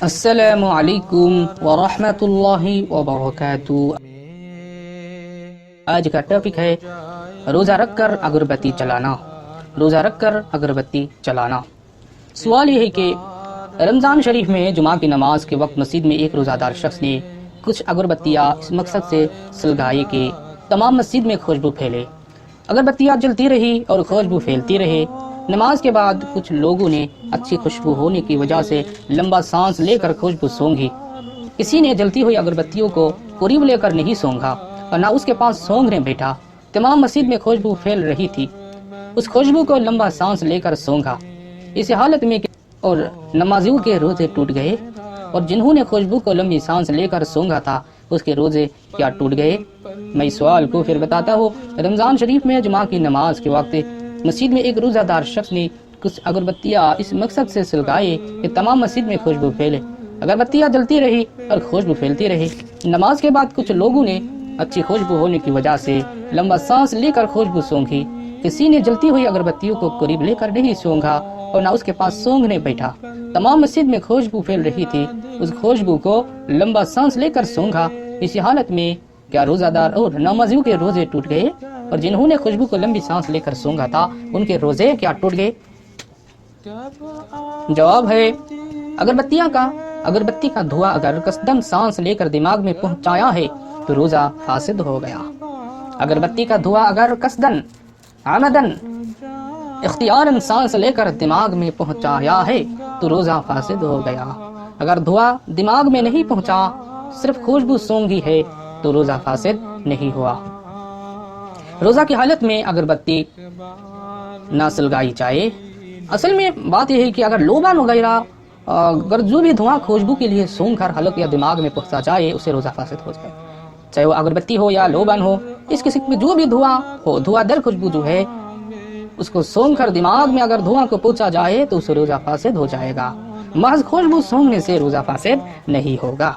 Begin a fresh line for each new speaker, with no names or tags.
السلام علیکم ورحمۃ اللہ وبرکاتہ۔ آج کا ٹاپک ہے روزہ رکھ کر اگربتی چلانا۔ روزہ رکھ کر اگربتی چلانا۔ سوال یہ ہے کہ رمضان شریف میں جمعہ کی نماز کے وقت مسجد میں ایک روزہ دار شخص نے کچھ اگربتیاں اس مقصد سے سلگائی کہ تمام مسجد میں خوشبو پھیلے۔ اگربتیاں جلتی رہی اور خوشبو پھیلتی رہے۔ نماز کے بعد کچھ لوگوں نے اچھی خوشبو ہونے کی وجہ سے لمبا سانس لے کر خوشبو سونگھی۔ کسی نے جلتی ہوئی اگربتیوں کو قریب لے کر نہیں سونگھا اور نہ اس کے پاس سونگھنے بیٹھا۔ تمام مسجد میں خوشبو پھیل رہی تھی۔ اس خوشبو کو لمبا سانس لے کر سونگھا۔ اس حالت میں اور نمازیوں کے روزے ٹوٹ گئے، اور جنہوں نے خوشبو کو لمبی سانس لے کر سونگھا تھا اس کے روزے کیا ٹوٹ گئے؟ میں اس سوال کو پھر بتاتا ہوں۔ رمضان شریف میں جمعہ کی نماز کے وقت مسجد میں ایک روزہ دار شخص نے کچھ اگربتیاں اس مقصد سے سلگائے کہ تمام مسجد میں خوشبو پھیلے۔ اگربتیاں جلتی رہی اور خوشبو پھیلتی رہی۔ نماز کے بعد کچھ لوگوں نے اچھی خوشبو ہونے کی وجہ سے لمبا سانس لے کر خوشبو سونگھی۔ کسی نے جلتی ہوئی اگربتیوں کو قریب لے کر نہیں سونگھا اور نہ اس کے پاس سونگھنے بیٹھا۔ تمام مسجد میں خوشبو پھیل رہی تھی۔ اس خوشبو کو لمبا سانس لے کر سونگھا۔ اسی حالت میں کیا روزہ دار اور نمازیوں کے روزے ٹوٹ گئے؟ اور جنہوں نے خوشبو کو لمبی سانس لے کر سونگھا تھا ان کے روزے کیا ٹوٹ گئے؟ جواب ہے اگربتی کا دھواں اگر قصدن سانس لے کر دماغ میں پہنچایا ہے تو روزہ فاسد ہو گیا۔ اگربتی کا دھواں اگر قصدن عمدن اختیارن سانس لے کر دماغ میں پہنچایا ہے تو روزہ فاسد ہو گیا۔ اگر دھواں دماغ میں نہیں پہنچا، صرف خوشبو سونگھی ہے تو روزہ فاسد نہیں ہوا۔ روزہ کی حالت میں اگربتی نہ سلگائی جائے۔ اصل میں بات یہ ہے کہ اگر لوبان وغیرہ اگر جو بھی دھواں خوشبو کے لیے سونگ کر حلق یا دماغ میں پہنچا جائے اسے روزہ فاسد ہو جائے، چاہے وہ اگربتی ہو یا لوبان ہو۔ اس قسم میں جو بھی دھواں ہو، دھواں در خوشبو جو ہے اس کو سونگ کر دماغ میں اگر دھواں کو پہنچا جائے تو اسے روزہ فاسد ہو جائے گا۔ محض خوشبو سونگنے سے روزہ فاسد نہیں ہوگا۔